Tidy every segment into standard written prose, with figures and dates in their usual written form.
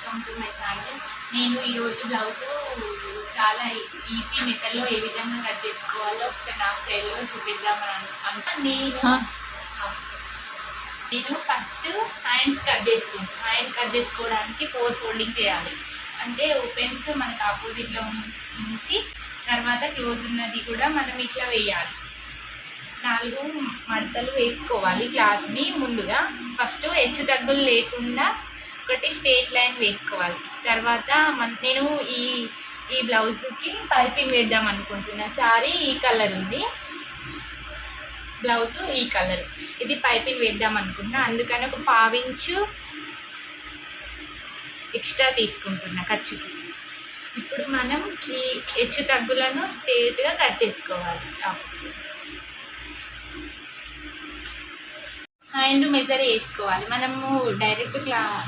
Welcome to my channel. నేను ఈరోజు blouse చాలా ఈజీ మెథడ్లో ఏ విధంగా కట్ చేసుకోవాలో ఒకసారి నా స్టైల్లో చూపిద్దామని నేను ఫస్ట్ హ్యాండ్స్ కట్ చేసుకుంటాను. హ్యాండ్ కట్ చేసుకోవడానికి 4 ఫోల్డింగ్ చేయాలి. అంటే ఓపెన్స్ మనకు ఆపోజిట్లో ఉంచి తర్వాత క్లోజ్ ఉన్నది కూడా మనం ఇట్లా వేయాలి. 4 మడతలు వేసుకోవాలి క్లాత్ని. ముందుగా ఫస్ట్ హెచ్చు తగ్గులు లేకుండా ఒకటి స్ట్రేట్ లైన్ వేసుకోవాలి. తర్వాత నేను ఈ బ్లౌజ్కి పైపింగ్ వేద్దాం అనుకుంటున్నా. సారీ ఈ కలర్ ఉంది, బ్లౌజు ఈ కలర్, ఇది పైపింగ్ వేద్దాం అనుకున్నా. అందుకని ఒక 1/2 ఇంచు ఎక్స్ట్రా తీసుకుంటున్నా ఖర్చుకి. ఇప్పుడు మనం ఈ హెచ్చు తగ్గులను స్ట్రేట్గా కట్ చేసుకోవాలి. హ్యాండ్ మెజర్ వేసుకోవాలి. మనము డైరెక్ట్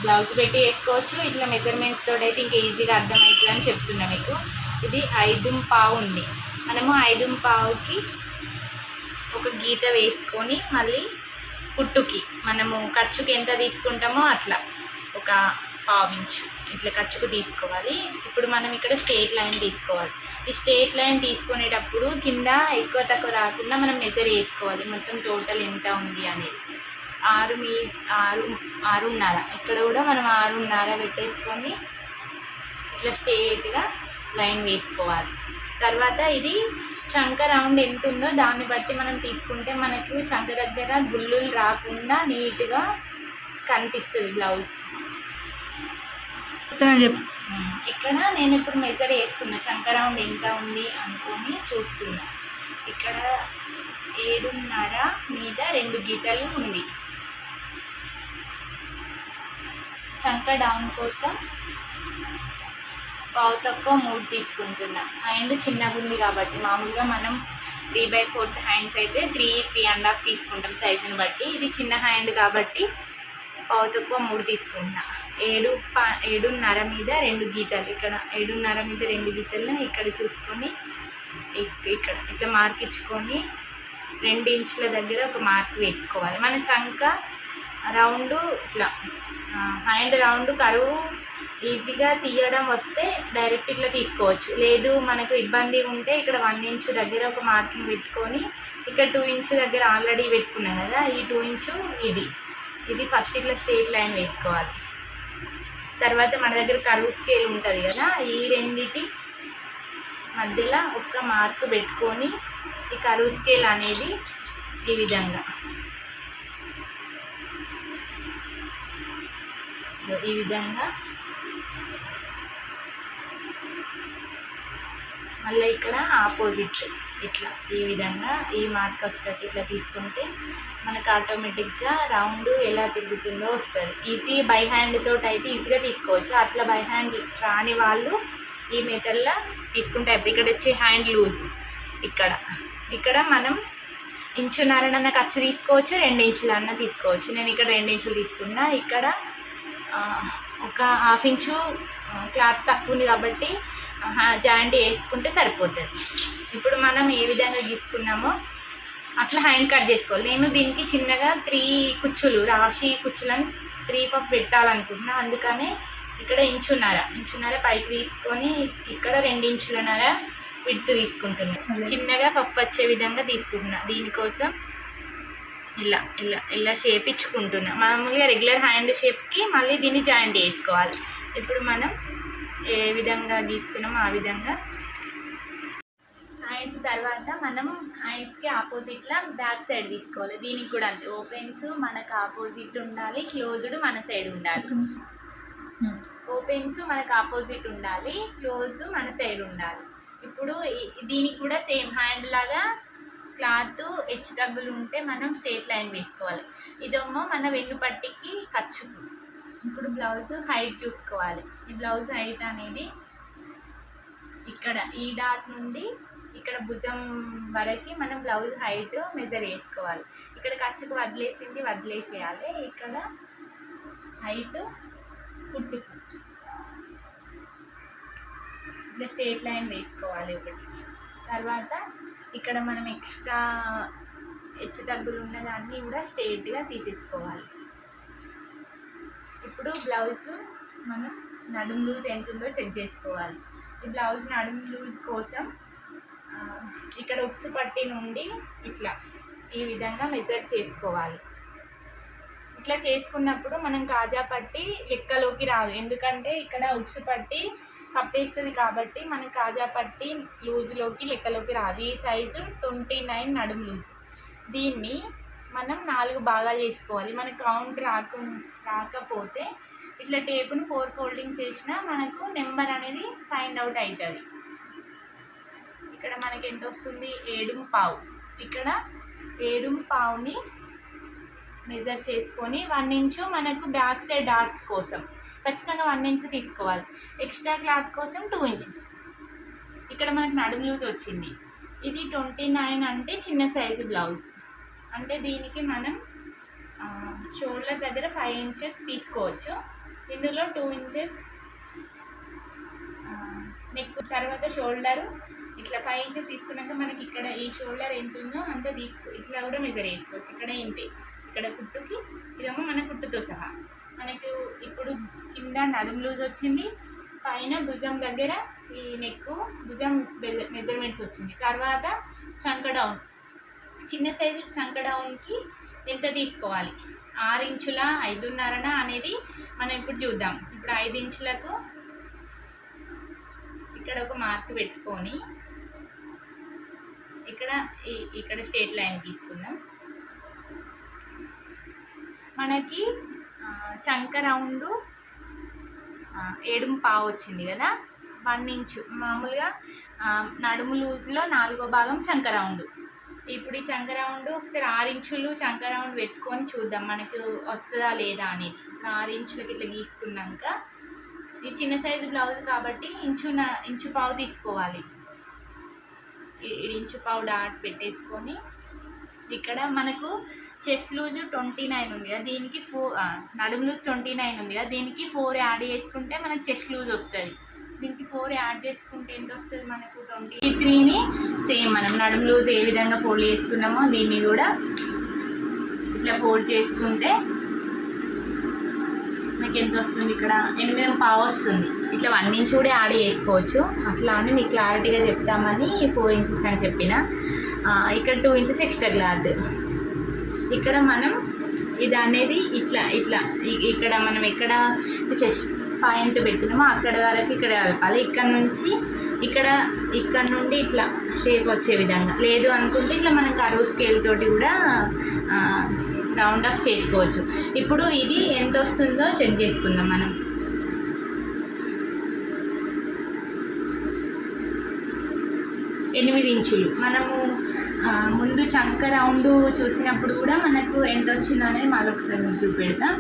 బ్లౌజ్ పెట్టి వేసుకోవచ్చు. ఇట్లా మెజర్మెంట్ తోటి అయితే ఇంకా ఈజీగా అర్థమవుతుంది అని చెప్తున్నా మీకు. ఇది 5.5 ఉంది. మనము 5.5కి ఒక గీత వేసుకొని మళ్ళీ కుట్టుకి మనము ఖర్చుకి ఎంత తీసుకుంటామో అట్లా ఒక 1/2 ఇంచు ఇట్లా ఖర్చుకు తీసుకోవాలి. ఇప్పుడు మనం ఇక్కడ స్ట్రేట్ లైన్ తీసుకోవాలి. ఈ స్ట్రేట్ లైన్ తీసుకునేటప్పుడు కింద ఎక్కువ తక్కువ రాకుండా మనం మెజర్ వేసుకోవాలి. మొత్తం టోటల్ ఎంత ఉంది అనేది. 6.5 ఇక్కడ కూడా మనం 6.5 పెట్టేసుకొని ఇట్లా స్ట్రేట్గా లైన్ వేసుకోవాలి. తర్వాత ఇది చంక రౌండ్ ఎంత ఉందో దాన్ని బట్టి మనం తీసుకుంటే మనకు చంక దగ్గర గుల్లులు రాకుండా నీట్గా కనిపిస్తుంది బ్లౌజ్. ఇక్కడ నేను ఇప్పుడు మెజర్ వేసుకున్నా. చంక రౌండ్ ఎంత ఉంది అనుకొని చూస్తున్నా. ఇక్కడ 7.5 మీద 2 గీతలు ఉంది. చంక డౌన్ కోసం 1/2 తక్కువ 3 తీసుకుంటున్నా. హ్యాండ్ చిన్నగా ఉంది కాబట్టి మామూలుగా మనం 3/4 హ్యాండ్స్ అయితే 3.5 తీసుకుంటాం సైజుని బట్టి. ఇది చిన్న హ్యాండ్ కాబట్టి 1/2 తక్కువ 3 తీసుకుంటున్నా. 7.5 మీద 2 గీతలు. ఇక్కడ 7.5 మీద 2 గీతలు ఇక్కడ చూసుకొని ఇక్కడ ఇట్లా మార్క్ ఇచ్చుకొని 2 ఇంచుల దగ్గర ఒక మార్క్ పెట్టుకోవాలి. మన చంక రౌండ్ ఇట్లా హ్యాండ్ రౌండ్ కరువు ఈజీగా తీయడం వస్తే డైరెక్ట్ ఇట్లా తీసుకోవచ్చు. లేదు మనకు ఇబ్బంది ఉంటే ఇక్కడ 1 ఇంచు దగ్గర ఒక మార్కింగ్ పెట్టుకొని ఇక్కడ 2 ఇంచు దగ్గర ఆల్రెడీ పెట్టుకున్నాం కదా, ఈ 2 ఇంచు ఇది ఫస్ట్ ఇట్లా స్ట్రేట్ లైన్ వేసుకోవాలి. తర్వాత మన దగ్గర కరువు స్కేల్ ఉంటుంది కదా, ఈ రెండిటి మధ్యలో ఒక మార్క్ పెట్టుకొని ఈ కరువు స్కేల్ అనేది ఈ విధంగా మళ్ళీ ఇక్కడ ఆపోజిట్ ఇట్లా ఈ విధంగా ఈ మార్క్ వచ్చేటట్టు ఇట్లా తీసుకుంటే మనకు ఆటోమేటిక్గా రౌండ్ ఎలా తిరుగుతుందో వస్తుంది. ఈజీ బై హ్యాండ్ తోటి అయితే ఈజీగా తీసుకోవచ్చు. అట్లా బై హ్యాండ్ రాని వాళ్ళు ఈ మెథడ్లో తీసుకుంటే ఇక్కడ వచ్చి హ్యాండ్ లూజ్ ఇక్కడ మనం 1.5 ఇంచున్నర ఖర్చు తీసుకోవచ్చు, 2 ఇంచులన్నా తీసుకోవచ్చు. నేను ఇక్కడ 2 ఇంచులు తీసుకున్నా. ఇక్కడ ఒక 1/2 ఇంచు క్లాత్ తక్కువ ఉంది కాబట్టి జాయింట్ వేసుకుంటే సరిపోతుంది. ఇప్పుడు మనం ఏ విధంగా గీసుకున్నామో అట్లా హ్యాండ్ కట్ చేసుకోవాలి. నేను దీనికి చిన్నగా 3 కుచ్చులు రాశి కుచ్చులను 3 పఫ్ పెట్టాలనుకుంటున్నా. అందుకనే ఇక్కడ 1.5 ఇంచున్నర పైకి తీసుకొని ఇక్కడ 2 ఇంచులన్నర విడ్త్ తీసుకుంటున్నా. చిన్నగా పఫ్ వచ్చే విధంగా తీసుకుంటున్నా. దీనికోసం ఇలా షేప్ ఇచ్చుకుంటున్నా. మామూలుగా రెగ్యులర్ హ్యాండ్ షేప్కి మళ్ళీ దీన్ని జాయింట్ వేసుకోవాలి. ఇప్పుడు మనం ఏ విధంగా గీసుకున్నామో ఆ విధంగా హ్యాండ్స్ తర్వాత మనం హ్యాండ్స్కి ఆపోజిట్లో బ్యాక్ సైడ్ తీసుకోవాలి. దీనికి కూడా అంతే. ఓపెన్స్ మనకు ఆపోజిట్ ఉండాలి, క్లోజ్డ్ మన సైడ్ ఉండాలి. ఓపెన్స్ మనకు ఆపోజిట్ ఉండాలి, క్లోజ్ మన సైడ్ ఉండాలి. ఇప్పుడు దీనికి కూడా సేమ్ హ్యాండ్ లాగా క్లాత్ హెచ్చు తగ్గులు ఉంటే మనం స్ట్రేట్ లైన్ వేసుకోవాలి. ఇదేమో మన వెన్నుపట్టికి ఖర్చుకు. ఇప్పుడు బ్లౌజ్ హైట్ చూసుకోవాలి. ఈ బ్లౌజ్ హైట్ అనేది ఇక్కడ ఈ డాట్ నుండి ఇక్కడ భుజం వరకు మనం బ్లౌజ్ హైట్ మెజర్ వేసుకోవాలి. ఇక్కడ ఖర్చుకు వదిలేసేయాలి. ఇక్కడ హైట్ కుట్టుకు ఇట్లా స్ట్రేట్ లైన్ వేసుకోవాలి ఒకటి. తర్వాత ఇక్కడ మనం ఎక్స్ట్రా హెచ్చు తగ్గులు ఉన్నదాన్ని కూడా స్ట్రేట్గా తీసేసుకోవాలి. ఇప్పుడు బ్లౌజ్ మనం నడుము లూజ్ ఎంత ఉందో చెక్ చేసుకోవాలి. ఈ బ్లౌజ్ నడుము లూజ్ కోసం ఇక్కడ ఉక్సు పట్టి నుండి ఇట్లా ఈ విధంగా మెజర్ చేసుకోవాలి. ఇట్లా చేసుకున్నప్పుడు మనం కాజా పట్టి లెక్కలోకి రాదు, ఎందుకంటే ఇక్కడ ఉక్సు పట్టి కప్పేస్తుంది కాబట్టి మన కాజా పట్టి లూజ్లోకి లెక్కలోకి రాదు. ఈ సైజు 29 నడుము లూజ్. దీన్ని మనం 4 భాగాలు చేసుకోవాలి. మనకు కౌంట్ రాకపోతే ఇట్లా టేపును 4 ఫోల్డింగ్ చేసినా మనకు నెంబర్ అనేది ఫైండ్ అవుట్ అవుతుంది. ఇక్కడ మనకి ఎంత వస్తుంది? 7.5. ఇక్కడ 7.5ని మెజర్ చేసుకొని 1 ఇంచు మనకు బ్యాక్ సైడ్ డాట్స్ కోసం ఖచ్చితంగా 1 ఇంచు తీసుకోవాలి. ఎక్స్ట్రా క్లాత్ కోసం 2 ఇంచెస్. ఇక్కడ మనకు నడుము లూజ్ వచ్చింది. ఇది 29 అంటే చిన్న సైజు బ్లౌజ్. అంటే దీనికి మనం షోల్డర్ దగ్గర 5 ఇంచెస్ తీసుకోవచ్చు. ఇందులో 2 ఇంచెస్ నెక్, తర్వాత షోల్డరు ఇట్లా 5 ఇంచెస్ తీసుకున్నాక మనకి ఇక్కడ ఈ షోల్డర్ ఎంత ఉందో అంత ఇట్లా కూడా మెజర్ చేసుకోవచ్చు. ఇక్కడ ఏంటి, ఇక్కడ కుట్టుకి ఇదేమో మన కుట్టుతో సహా. మనకు ఇప్పుడు కింద నడుము లూజ్ వచ్చింది, పైన భుజం దగ్గర ఈ నెక్ భుజం మెజర్మెంట్స్ వచ్చింది. తర్వాత చంక డౌన్, చిన్న సైజు చంక డౌన్కి ఎంత తీసుకోవాలి, 6 ఇంచుల 5.5 అనేది మనం ఇప్పుడు చూద్దాం. ఇప్పుడు 5 ఇంచులకు ఇక్కడ ఒక మార్క్ పెట్టుకొని ఇక్కడ స్ట్రేట్ లైన్ తీసుకుందాం. మనకి చంక రౌండ్ 7.5 వచ్చింది కదా, 1 ఇంచు మామూలుగా నడుము లూజ్లో 4వ భాగం చంక రౌండ్. ఇప్పుడు ఈ చంక రౌండ్ ఒకసారి 6 ఇంచులు చంక రౌండ్ పెట్టుకొని చూద్దాం మనకు వస్తుందా లేదా అనేది. 6 ఇంచులకి ఇట్లా గీసుకున్నాక ఇది చిన్న సైజు బ్లౌజ్ కాబట్టి ఇంచు పావు తీసుకోవాలి. 1 ఇంచు పావు డాట్ పెట్టేసుకొని ఇక్కడ మనకు చెస్ట్ లూజ్ 29 ఉంది కదా, దీనికి నడుము లూజ్ 29 ఉంది కదా, దీనికి 4 యాడ్ చేసుకుంటే మనకు చెస్ట్ లూజ్ వస్తుంది. దీనికి 4 యాడ్ చేసుకుంటే ఎంత వస్తుంది మనకు 23ని సేమ్ మనం నడుము లూజ్ ఏ విధంగా ఫోల్డ్ చేసుకున్నామో దీన్ని కూడా ఇట్లా ఫోల్డ్ చేసుకుంటే మీకు ఎంత వస్తుంది, ఇక్కడ 8.5 వస్తుంది. ఇట్లా 1 ఇంచ్ కూడా యాడ్ చేసుకోవచ్చు. అట్లా అని మీకు క్లారిటీగా చెప్తామని 4 ఇంచెస్ అని చెప్పిన. ఇక్కడ 2 ఇంచెస్ ఎక్స్ట్రా క్లాత్. ఇక్కడ మనం ఇది అనేది ఇట్లా ఇక్కడ మనం ఎక్కడ చెస్ట్ పాయింట్ పెట్టినామో అక్కడ వరకు ఇక్కడ కలపాలి. ఇక్కడ నుండి ఇట్లా షేప్ వచ్చే విధంగా, లేదు అనుకుంటే ఇట్లా మనం కరువు స్కేల్ తోటి కూడా రౌండ్ ఆఫ్ చేసుకోవచ్చు. ఇప్పుడు ఇది ఎంత వస్తుందో చెక్ చేసుకుందాం మనం. ఎనిమిది ఇంచులు మనము ముందు చంక రౌండ్ చూసినప్పుడు కూడా మనకు ఎంత వచ్చిందో అనేది మళ్ళీ ఒకసారి చూపెడతాం.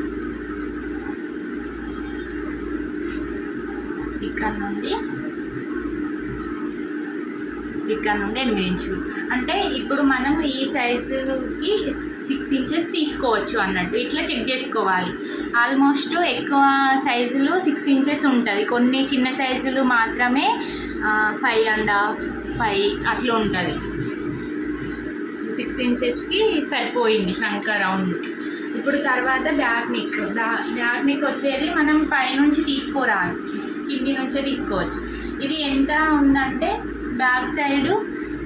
ఇక్కడ నుండి 8 ఇంచులు అంటే ఇప్పుడు మనం ఈ సైజుకి 6 ఇంచెస్ తీసుకోవచ్చు అన్నట్టు. ఇట్లా చెక్ చేసుకోవాలి. ఆల్మోస్ట్ ఎక్కువ సైజులు 6 ఇంచెస్ ఉంటుంది, కొన్ని చిన్న సైజులు మాత్రమే 5.5, 5 అట్లా ఉంటుంది. 6 ఇంచెస్కి సరిపోయింది చంక రౌండ్. ఇప్పుడు తర్వాత బ్యాక్ నెక్ వచ్చేది మనం పైనుంచి తీసుకోరాదు, కింది నుంచే తీసుకోవచ్చు. ఇది ఎంత ఉందంటే బ్యాక్ సైడు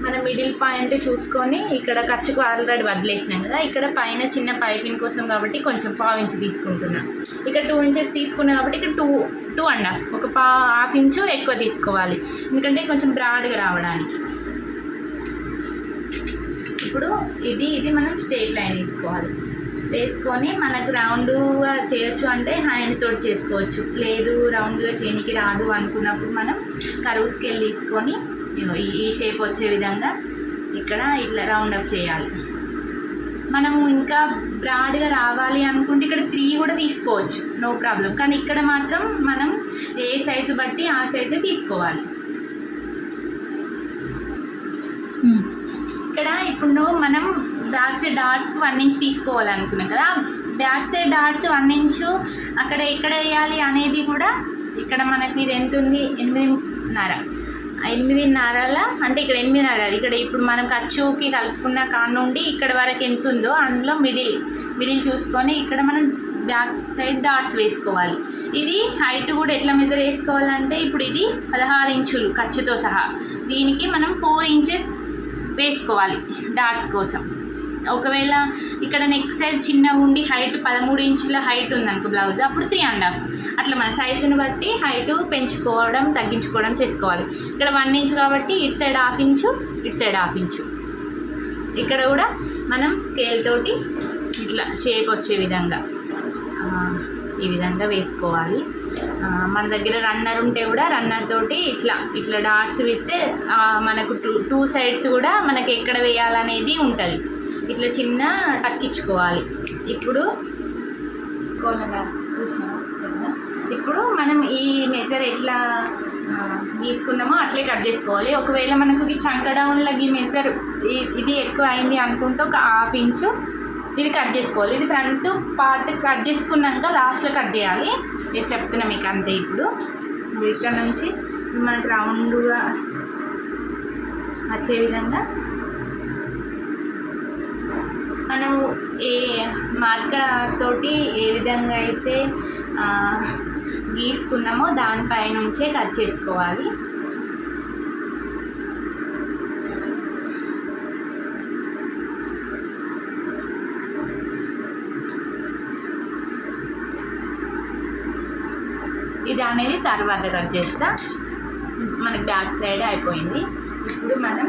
మన మిడిల్ పాయింట్ చూసుకొని ఇక్కడ ఖర్చుకు ఆల్రెడీ వదిలేసినాం కదా, ఇక్కడ పైన చిన్న పైపింగ్ కోసం కాబట్టి కొంచెం 1/2 ఇంచు తీసుకుంటున్నాం. ఇక్కడ 2 ఇంచెస్ తీసుకున్నాం కాబట్టి ఇక్కడ 2.5 ఒక 1/2 ఇంచు ఎక్కువ తీసుకోవాలి, ఎందుకంటే కొంచెం బ్రాడ్గా రావడానికి. ఇప్పుడు ఇది మనం స్ట్రేట్ లైన్ వేసుకొని మనకు రౌండ్గా చేయొచ్చు అంటే హ్యాండ్ తోటి చేసుకోవచ్చు, లేదు రౌండ్గా చేయనికి రాదు అనుకున్నప్పుడు మనం కరువు స్కేల్ తీసుకొని ఈ షేప్ వచ్చే విధంగా ఇక్కడ ఇట్లా రౌండ్ అప్ చేయాలి. మనము ఇంకా బ్రాడ్గా రావాలి అనుకుంటే ఇక్కడ 3 కూడా తీసుకోవచ్చు, నో ప్రాబ్లం. కానీ ఇక్కడ మాత్రం మనం ఏ సైజు బట్టి ఆ సైజే తీసుకోవాలి. ఇక్కడ ఇప్పుడు మనం బ్యాక్ సైడ్ డాట్స్కి 1 ఇంచ్ తీసుకోవాలనుకున్నాం కదా, బ్యాక్ సైడ్ డాట్స్ 1 ఇంచు అక్కడ ఎక్కడ వేయాలి అనేది కూడా ఇక్కడ మనకి ఇది ఎంత ఉంది, 8.5 అంటే ఇక్కడ 8.5. ఇక్కడ ఇప్పుడు మనం ఖర్చుకి కలుపుకున్న కాడ నుండి ఇక్కడ వరకు ఎంత ఉందో అందులో మిడిల్ చూసుకొని ఇక్కడ మనం బ్యాక్ సైడ్ డాట్స్ వేసుకోవాలి. ఇది హైట్ కూడా ఎట్లా మెజర్ వేసుకోవాలంటే ఇప్పుడు ఇది 16 ఇంచులు ఖర్చుతో సహా, దీనికి మనం 4 ఇంచెస్ వేసుకోవాలి డాట్స్ కోసం. ఒకవేళ ఇక్కడ నెక్ సైజ్ చిన్నగా ఉండి హైట్ 13 ఇంచుల హైట్ ఉందనుకో బ్లౌజ్, అప్పుడు 3.5. అట్లా మన సైజుని బట్టి హైట్ పెంచుకోవడం తగ్గించుకోవడం చేసుకోవాలి. ఇక్కడ 1 ఇంచు కాబట్టి ఇటు సైడ్ 1/2 ఇంచు, ఇటు సైడ్ 1/2 ఇంచు. ఇక్కడ కూడా మనం స్కేల్ తోటి ఇట్లా షేప్ వచ్చే విధంగా ఈ విధంగా వేసుకోవాలి. మన దగ్గర రన్నర్ ఉంటే కూడా రన్నర్ తోటి ఇట్లా ఇట్లా డాట్స్ వేస్తే మనకు టూ సైడ్స్ కూడా మనకి ఎక్కడ వేయాలనేది ఉంటుంది. ఇట్లా చిన్న టక్కించుకోవాలి. ఇప్పుడు మనం ఈ మెజర్ ఎట్లా తీసుకున్నామో అట్లే కట్ చేసుకోవాలి. ఒకవేళ మనకు ఈ చంక డౌన్లో ఈ మెజర్ ఇది ఎక్కువ అయింది అనుకుంటే ఒక 1/2 ఇంచు ఇది కట్ చేసుకోవాలి. ఇది ఫ్రంట్ పార్ట్ కట్ చేసుకున్నాక లాస్ట్లో కట్ చేయాలి. నేను చెప్తున్నా మీకు అంతే. ఇప్పుడు ఇక్కడ నుంచి మనకు రౌండ్గా వచ్చే విధంగా మనము ఏ మార్కర్ తోటి ఏ విధంగా అయితే గీసుకున్నామో దానిపై నుంచే కట్ చేసుకోవాలి. ఇది అనేది తర్వాత కట్ చేస్తా. మనకి బ్యాక్ సైడ్ అయిపోయింది. ఇప్పుడు మనం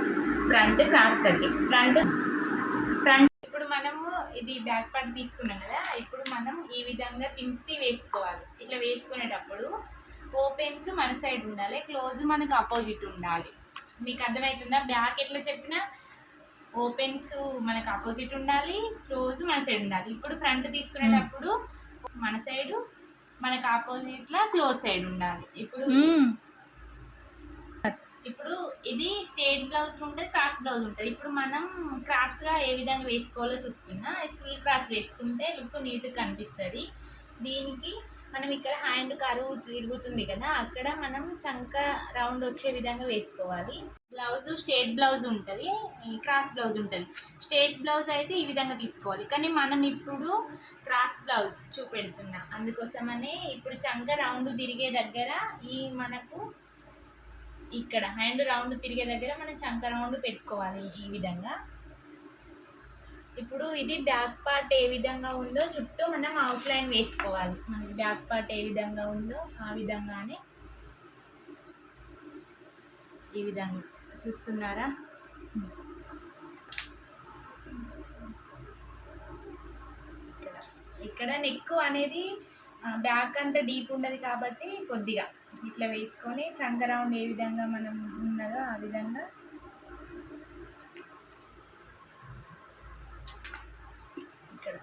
ఫ్రంట్ క్రాస్ కటింగ్. ఫ్రంట్ ఇప్పుడు మనము ఇది బ్యాక్ పార్ట్ తీసుకున్నాం కదా, ఇప్పుడు మనం ఈ విధంగా తింపి వేసుకోవాలి. ఇట్లా వేసుకునేటప్పుడు ఓపెన్స్ మన సైడ్ ఉండాలి, క్లోజ్ మనకు ఆపోజిట్ ఉండాలి. మీకు అర్థమవుతుందా? బ్యాక్ ఎట్లా చెప్పినా ఓపెన్స్ మనకు ఆపోజిట్ ఉండాలి, క్లోజ్ మన సైడ్ ఉండాలి. ఇప్పుడు ఫ్రంట్ తీసుకునేటప్పుడు మన సైడు మనకు ఆపోజిట్లా క్లోజ్ సైడ్ ఉండాలి. ఇప్పుడు ఇది స్ట్రేట్ బ్లౌజ్ ఉంటుంది, క్రాస్ బ్లౌజ్ ఉంటుంది. ఇప్పుడు మనం క్రాస్గా ఏ విధంగా వేసుకోవాలో చూస్తున్నా. ఫుల్ క్రాస్ వేసుకుంటే లుక్ నీట్గా కనిపిస్తుంది. దీనికి మనం ఇక్కడ హ్యాండ్ కరువు తిరుగుతుంది కదా, అక్కడ మనం చంక రౌండ్ వచ్చే విధంగా వేసుకోవాలి. బ్లౌజ్ స్ట్రేట్ బ్లౌజ్ ఉంటుంది, క్రాస్ బ్లౌజ్ ఉంటుంది. స్ట్రేట్ బ్లౌజ్ అయితే ఈ విధంగా తీసుకోవాలి, కానీ మనం ఇప్పుడు క్రాస్ బ్లౌజ్ చూపెడుతున్నా. అందుకోసమనే ఇప్పుడు చంక రౌండ్ తిరిగే దగ్గర మనకు ఇక్కడ హ్యాండ్ రౌండ్ తిరిగే దగ్గర మనం చంక రౌండ్ పెట్టుకోవాలి ఈ విధంగా. ఇప్పుడు ఇది బ్యాక్ పార్ట్ ఏ విధంగా ఉందో చుట్టూ మనం అవుట్లైన్ వేసుకోవాలి. మనకి బ్యాక్ పార్ట్ ఏ విధంగా ఉందో ఆ విధంగానే ఈ విధంగా చూస్తున్నారా. ఇక్కడ నెక్ అనేది బ్యాక్ అంతా డీప్ ఉండదు కాబట్టి కొద్దిగా ఇట్లా వేసుకొని చంక రౌండ్ ఏ విధంగా మనం ఉన్నదో ఆ విధంగా ఇక్కడ.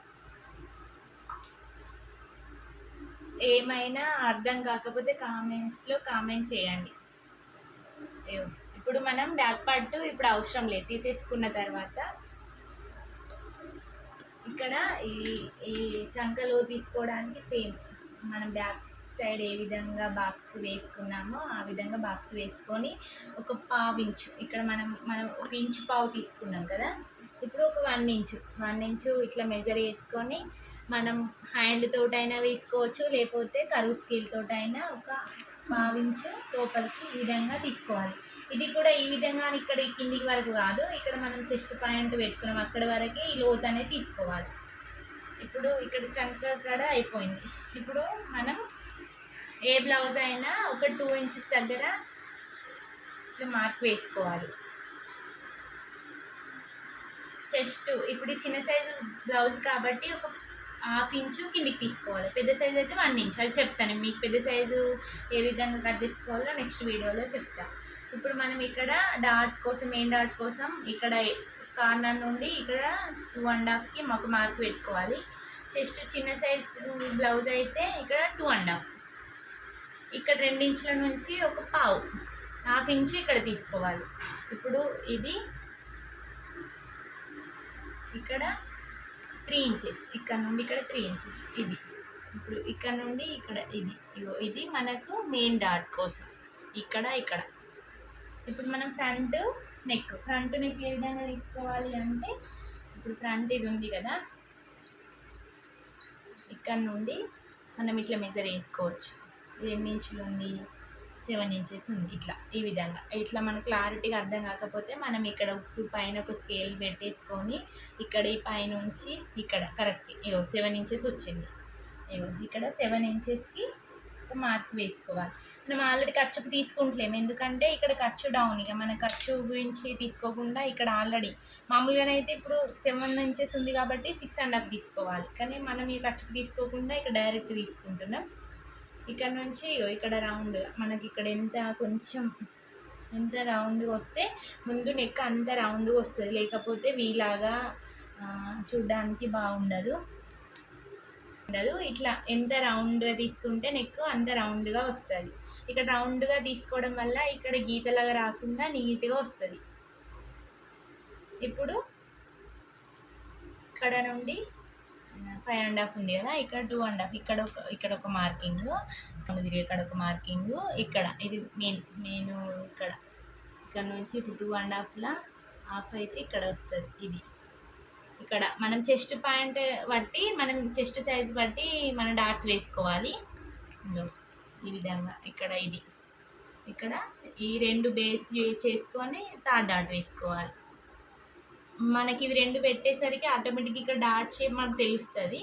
ఏమైనా అర్థం కాకపోతే కామెంట్స్లో కామెంట్ చేయండి. ఇప్పుడు మనం బ్యాక్ పార్ట్ ఇప్పుడు అవసరం లేదు, తీసేసుకున్న తర్వాత ఇక్కడ ఈ చంకలో తీసుకోవడానికి సేమ్ మనం బ్యాక్ సైడ్ ఏ విధంగా బాక్స్ వేసుకున్నామో ఆ విధంగా బాక్స్ వేసుకొని ఒక 1/2 ఇంచు ఇక్కడ మనం 1 ఇంచు పావు తీసుకున్నాం కదా, ఇప్పుడు ఒక 1 ఇంచు ఇట్లా మెజర్ వేసుకొని మనం హ్యాండ్ తోటైనా వేసుకోవచ్చు, లేకపోతే కరువు స్కేల్ తోటైనా ఒక 1/2 ఇంచు లోపలికి ఈ విధంగా తీసుకోవాలి. ఇది కూడా ఈ విధంగా ఇక్కడ కిందికి వరకు కాదు, ఇక్కడ మనం చెస్ట్ పాయింట్ పెట్టుకున్నాం అక్కడ వరకే ఈ లోత్ అనేది తీసుకోవాలి. ఇప్పుడు ఇక్కడ చంక కూడా అయిపోయింది. ఇప్పుడు మనం ఏ బ్లౌజ్ అయినా ఒక 2 ఇంచెస్ దగ్గర ఇట్లా మార్క్ వేసుకోవాలి. చెస్ట్ ఇప్పుడు చిన్న సైజు బ్లౌజ్ కాబట్టి ఒక 1/2 ఇంచు కిందికి తీసుకోవాలి. పెద్ద సైజు అయితే 1 ఇంచు. అది చెప్తాను మీకు పెద్ద సైజు ఏ విధంగా కట్ చేసుకోవాలో నెక్స్ట్ వీడియోలో చెప్తాను. ఇప్పుడు మనం ఇక్కడ డాట్ కోసం మెయిన్ డాట్ కోసం ఇక్కడ కార్నర్ నుండి ఇక్కడ 2.5కి మాకు మార్క్ పెట్టుకోవాలి. చెస్ట్ చిన్న సైజు బ్లౌజ్ అయితే ఇక్కడ 2.5, ఇక్కడ 2 ఇంచుల నుంచి ఒక 1/2 ఇంచు ఇక్కడ తీసుకోవాలి. ఇప్పుడు ఇది ఇక్కడ 3 ఇంచెస్, ఇక్కడ నుండి ఇక్కడ 3 ఇంచెస్ ఇది. ఇప్పుడు ఇక్కడ నుండి ఇక్కడ ఇది మనకు మెయిన్ డాట్ కోసం ఇక్కడ. ఇప్పుడు మనం ఫ్రంట్ నెక్ ఏ విధంగా తీసుకోవాలి అంటే ఇప్పుడు ఫ్రంట్ ఇది ఉంది కదా, ఇక్కడ నుండి మనం ఇట్లా మెజర్ వేసుకోవచ్చు. ఇది ఎన్ని ఇంచులు ఉంది, 7 ఇంచెస్ ఉంది. ఇట్లా ఈ విధంగా ఇట్లా మనకు క్లారిటీగా అర్థం కాకపోతే మనం ఇక్కడ పైన ఒక స్కేల్ పెట్టేసుకొని ఇక్కడ ఈ పైనుంచి ఇక్కడ కరెక్ట్ 7 ఇంచెస్ వచ్చింది. ఇక్కడ 7 ఇంచెస్కి ఒక మార్క్ వేసుకోవాలి. మనం ఆల్రెడీ ఖర్చుకు తీసుకుంటలేము, ఎందుకంటే ఇక్కడ ఖర్చు డౌన్. ఇక మన ఖర్చు గురించి తీసుకోకుండా ఇక్కడ ఆల్రెడీ మామూలుగానైతే ఇప్పుడు 7 ఇంచెస్ ఉంది కాబట్టి 6.5 తీసుకోవాలి, కానీ మనం ఈ ఖర్చుకు తీసుకోకుండా ఇక్కడ డైరెక్ట్ తీసుకుంటున్నాం. ఇక్కడ నుంచి ఇక్కడ రౌండ్ మనకి ఇక్కడ కొంచెం ఎంత రౌండ్గా వస్తే ముందు నెక్ అంత రౌండ్గా వస్తుంది, లేకపోతే వీలాగా చూడ్డానికి బాగుండదు. ఇట్లా ఎంత రౌండ్గా తీసుకుంటే నెక్ అంత రౌండ్గా వస్తుంది. ఇక్కడ రౌండ్గా తీసుకోవడం వల్ల ఇక్కడ గీతలాగా రాకుండా నీట్గా వస్తుంది. ఇప్పుడు ఇక్కడ నుండి 5.5 ఉంది కదా, ఇక్కడ 2.5, ఇక్కడ ఒక మార్కింగ్, ఇక్కడ ఒక మార్కింగ్, ఇక్కడ ఇది నేను ఇక్కడ నుంచి ఇప్పుడు 2.5లా హాఫ్ అయితే ఇక్కడ వస్తుంది. ఇది ఇక్కడ మనం చెస్ట్ పాయింట్ బట్టి మనం చెస్ట్ సైజ్ బట్టి మనం డాట్స్ వేసుకోవాలి. ఈ విధంగా ఇక్కడ ఇక్కడ ఈ 2 బేస్ చేసుకొని థర్డ్ డాట్ వేసుకోవాలి. మనకి ఇవి 2 పెట్టేసరికి ఆటోమేటిక్గా ఇక్కడ డాట్ షేప్ మనకు తెలుస్తుంది.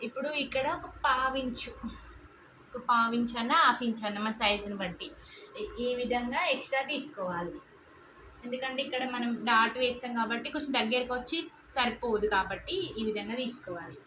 ఇప్పుడు ఇక్కడ ఒక పావించు అన్న హాఫ్ ఇంచ్ అన్న మన సైజుని బట్టి ఈ విధంగా ఎక్స్ట్రా తీసుకోవాలి. ఎందుకంటే ఇక్కడ మనం డాట్ వేస్తాం కాబట్టి కొంచెం దగ్గరకు వచ్చి సరిపోదు, కాబట్టి ఈ విధంగా తీసుకోవాలి.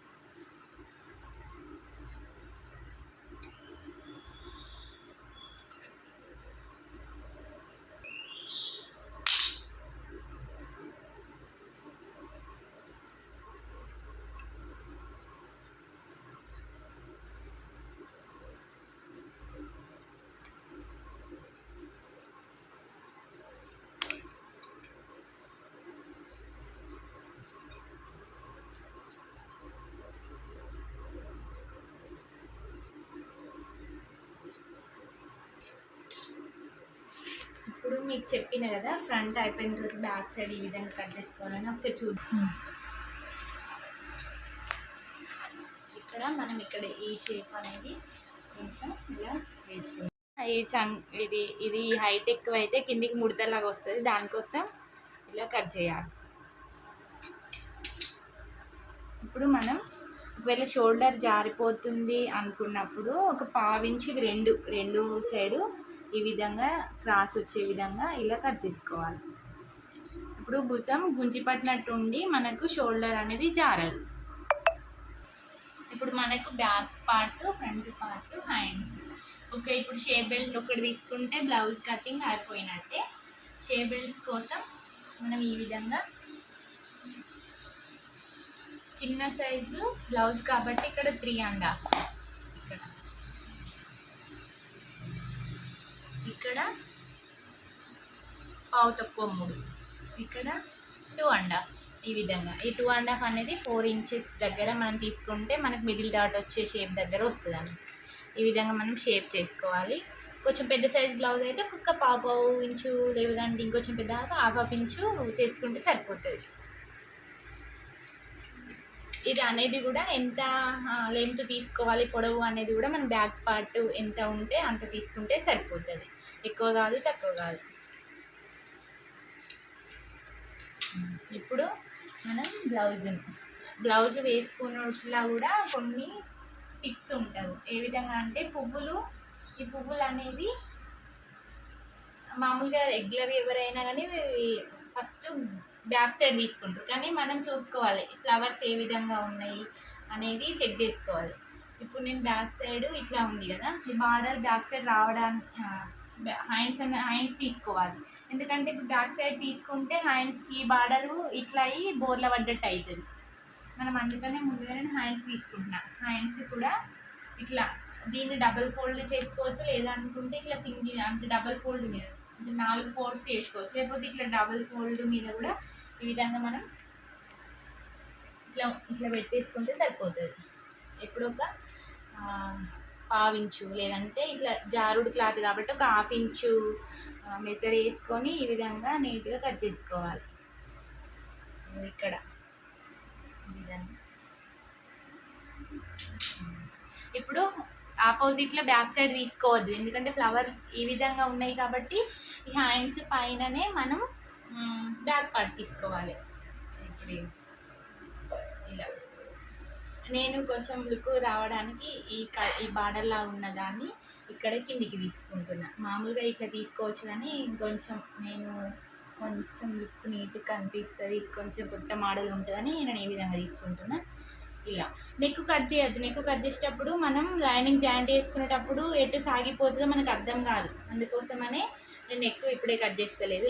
ఇప్పుడు మీకు చెప్పిన కదా ఫ్రంట్ అయిపోయిన తర్వాత బ్యాక్ సైడ్ ఈ విధంగా కట్ చేసుకోవాలని ఒకసారి చూద్దాం. ఇక్కడ మనం ఇక్కడ ఈ షేప్ అనేది కొంచెం ఇలా వేసుకుంటాం. ఇది హైట్ ఎక్కువ అయితే కిందికి ముడతలాగా వస్తుంది, దానికోసం ఇలా కట్ చేయాలి. ఇప్పుడు మనం ఒకవేళ షోల్డర్ జారిపోతుంది అనుకున్నప్పుడు ఒక పావించి రెండు సైడు ఈ విధంగా క్రాస్ వచ్చే విధంగా ఇలా కట్ చేసుకోవాలి. ఇప్పుడు భుజం గుంజి పట్టినట్టు ఉండి మనకు షోల్డర్ అనేది జారదు. ఇప్పుడు మనకు back part, front part, hands okay. ఇప్పుడు షేప్ బెల్ట్ ఒకటి తీసుకుంటే బ్లౌజ్ కటింగ్ అయిపోయినట్టే. షేప్ బెల్ట్స్ కోసం మనం ఈ విధంగా చిన్న సైజు బ్లౌజ్ కాబట్టి ఇక్కడ 3.5, ఇక్కడ పావు తక్కువ 3, ఇక్కడ 2.5. ఈ విధంగా ఈ 2.5 అనేది 4 ఇంచెస్ దగ్గర మనం తీసుకుంటే మనకు మిడిల్ డాట్ వచ్చే షేప్ దగ్గర వస్తుందండి. ఈ విధంగా మనం షేప్ చేసుకోవాలి. కొంచెం పెద్ద సైజ్ బ్లౌజ్ అయితే ఒక పావు ఇంచు లేదంటే ఇంకొంచెం పెద్ద హాఫ్ ఇంచు చేసుకుంటే సరిపోతుంది. ఇది అనేది కూడా ఎంత లెంత్ తీసుకోవాలి, పొడవు అనేది కూడా మన బ్యాక్ పార్ట్ ఎంత ఉంటే అంత తీసుకుంటే సరిపోతుంది. ఎక్కువ కాదు, తక్కువ కాదు. ఇప్పుడు మనం బ్లౌజ్ వేసుకున్నట్లా కూడా కొన్ని టిప్స్ ఉంటాయి. ఏ విధంగా అంటే ఈ పువ్వులు అనేది మామూలుగా రెగ్యులర్ ఎవరైనా కానీ ఫస్ట్ బ్యాక్ సైడ్ తీసుకుంటారు, కానీ మనం చూసుకోవాలి ఫ్లవర్స్ ఏ విధంగా ఉన్నాయి అనేది చెక్ చేసుకోవాలి. ఇప్పుడు నేను బ్యాక్ సైడ్ ఇట్లా ఉంది కదా, ఈ బార్డర్ బ్యాక్ సైడ్ రావడానికి హ్యాండ్స్ తీసుకోవాలి. ఎందుకంటే ఇప్పుడు బ్యాక్ సైడ్ తీసుకుంటే హ్యాండ్స్కి బార్డరు ఇట్లా అయ్యి బోర్ల పడ్డట్టు అవుతుంది. మనం అందుకనే ముందుగానే హ్యాండ్స్ తీసుకుంటున్నాం. హ్యాండ్స్ కూడా ఇట్లా దీన్ని డబల్ ఫోల్డ్ చేసుకోవచ్చు, లేదనుకుంటే ఇట్లా సింగిల్ అంటే డబల్ ఫోల్డ్ మీద 4 ఫోల్డ్స్ చేసుకోవచ్చు, లేకపోతే ఇట్లా డబల్ ఫోల్డ్ మీద కూడా ఈ విధంగా మనం ఇట్లా పెట్టేసుకుంటే సరిపోతుంది. ఎప్పుడు ఒక పావించు లేదంటే ఇట్లా జారుడు క్లాత్ కాబట్టి ఒక హాఫ్ ఇంచు మెజర్ వేసుకొని ఈ విధంగా నీట్గా కట్ చేసుకోవాలి. ఇక్కడ ఈ విధంగా ఇప్పుడు ఆపోజిట్లో బ్యాక్ సైడ్ తీసుకోవద్దు, ఎందుకంటే ఫ్లవర్ ఈ విధంగా ఉన్నాయి కాబట్టి ఈ హ్యాండ్స్ పైననే మనం బ్యాక్ పార్ట్ తీసుకోవాలి. ఇప్పుడు ఇలా నేను కొంచెం లుక్ రావడానికి ఈ బార్డర్లా ఉన్నదాన్ని ఇక్కడ కిందికి తీసుకుంటున్నా. మామూలుగా ఇట్లా తీసుకోవచ్చు కానీ కొంచెం నేను కొంచెం లుక్ నీట్గా కనిపిస్తుంది, కొంచెం కొత్త మోడల్ ఉంటుందని నేను ఈ విధంగా తీసుకుంటున్నా. ఇలా నెక్ కట్ చేయొద్దు, నెక్ కట్ చేసేటప్పుడు మనం లైనింగ్ జాయింట్ వేసుకునేటప్పుడు ఎటు సాగిపోతుందో మనకు అర్థం కాదు, అందుకోసమనే నేను నెక్ ఇప్పుడే కట్ చేస్తలేదు.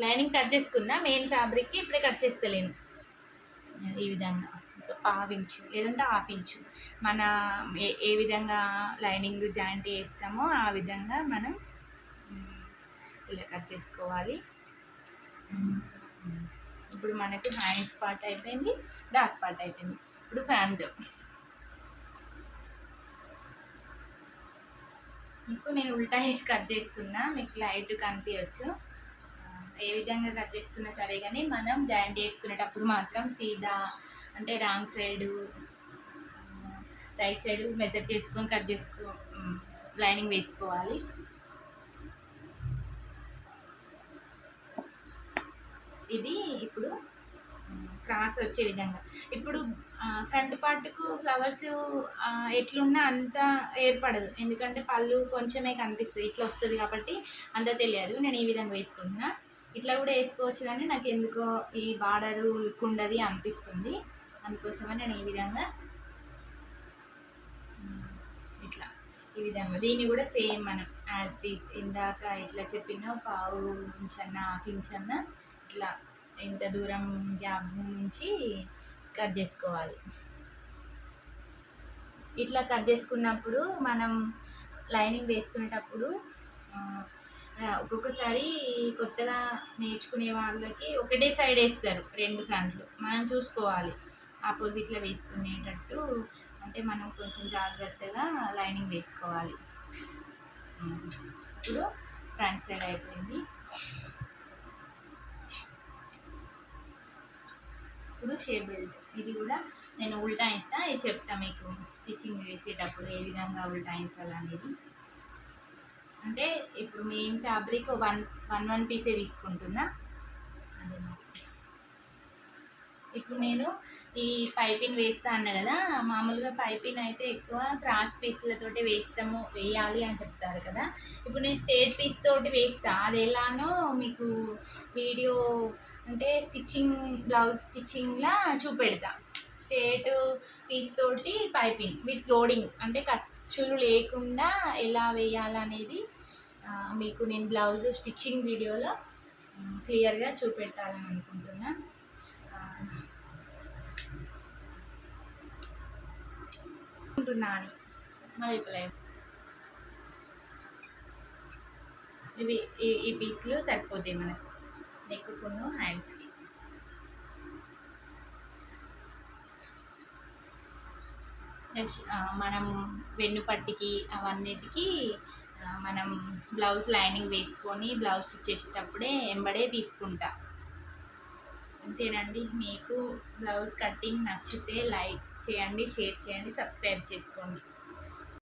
లైనింగ్ కట్ చేసుకున్నా, మెయిన్ ఫ్యాబ్రిక్కి ఇప్పుడే కట్ చేస్తలేను. ఈ విధంగా పావించు లేదంటే హాఫ్ ఇంచు మన ఏ విధంగా లైనింగ్ జాయింట్ వేస్తామో ఆ విధంగా మనం ఇలా కట్ చేసుకోవాలి. ఇప్పుడు మనకు హ్యాండ్స్ పార్ట్ అయిపోయింది, బ్యాక్ పార్ట్ అయిపోయింది. ఇప్పుడు ఫ్రంట్ మీకు నేను ఉల్టా వేసి కట్ చేస్తున్నా, మీకు లైట్ కనిపించవచ్చు. ఏ విధంగా కట్ చేసుకున్నా సరే కానీ మనం జాయింట్ చేసుకునేటప్పుడు మాత్రం సీదా అంటే wrong side right side measure చేసుకొని కట్ లైనింగ్ వేసుకోవాలి. ఇది ఇప్పుడు క్రాస్ వచ్చే విధంగా. ఇప్పుడు ఫ్రంట్ పార్ట్కు ఫ్లవర్స్ ఎట్లున్నా అంత ఏర్పడదు, ఎందుకంటే పళ్ళు కొంచెమే కనిపిస్తుంది, ఇట్లా వస్తుంది కాబట్టి అంత తెలియదు. నేను ఈ విధంగా వేసుకుంటున్నా. ఇట్లా కూడా వేసుకోవచ్చు కానీ నాకు ఎందుకో ఈ బార్డరు కుండది అనిపిస్తుంది, అందుకోసమే నేను ఈ విధంగా ఇట్లా ఈ విధంగా దీన్ని కూడా సేమ్ మనం యాజ్ టీస్ ఇందాక ఇట్లా చెప్పిన పావు ఇంచన్నా హాఫ్ ఇంచన్నా ఇట్లా ఇంత దూరం గ్యాప్ నుంచి కట్ చేసుకోవాలి. ఇట్లా కట్ చేసుకున్నప్పుడు మనం లైనింగ్ వేసుకునేటప్పుడు ఒక్కొక్కసారి కొత్తగా నేర్చుకునే వాళ్ళకి ఒకటే సైడ్ వేస్తారు రెండు ఫ్రంట్లు, మనం చూసుకోవాలి ఆపోజిట్లో వేసుకునేటట్టు, అంటే మనం కొంచెం జాగ్రత్తగా లైనింగ్ వేసుకోవాలి. ఇప్పుడు ఫ్రంట్ సైడ్ అయిపోయింది. ఇప్పుడు షేప్ బెల్ట్ ఇది కూడా నేను ఉల్టాయిస్తా, ఇది చెప్తా మీకు స్టిచ్చింగ్ వేసేటప్పుడు ఏ విధంగా ఉల్టాయించాలనేది. అంటే ఇప్పుడు మెయిన్ ఫ్యాబ్రిక్ వన్ పీసే తీసుకుంటున్నా. అదే ఇప్పుడు నేను ఈ పైపింగ్ వేస్తా అన్న కదా, మామూలుగా పైపింగ్ అయితే ఎక్కువ క్రాస్ పీస్లతోటి వేయాలి అని చెప్తారు కదా. ఇప్పుడు నేను స్ట్రేట్ పీస్ తోటి వేస్తా, అది ఎలానో మీకు వీడియో అంటే బ్లౌజ్ స్టిచ్చింగ్లా చూపెడతా. స్ట్రేట్ పీస్ తోటి పైపింగ్ విత్ లోడింగ్ అంటే ఖర్చులు లేకుండా ఎలా వేయాలనేది మీకు నేను బ్లౌజ్ స్టిచ్చింగ్ వీడియోలో క్లియర్గా చూపెట్టాలని అనుకుంటున్నా. ఇవి ఈ పీస్లు సరిపోతాయి మనకు నెక్కును హ్యాండ్స్కి. మనం వెన్నుపట్టికి అవన్నిటికీ మనం బ్లౌజ్ లైనింగ్ వేసుకొని బ్లౌజ్ స్టిచ్ చేసేటప్పుడే ఎంబడే తీసుకుంటా. అంతేనండి. మీకు బ్లౌజ్ కటింగ్ నచ్చితే లైక్ చేయండి, షేర్ చేయండి, సబ్స్క్రైబ్ చేసుకోండి.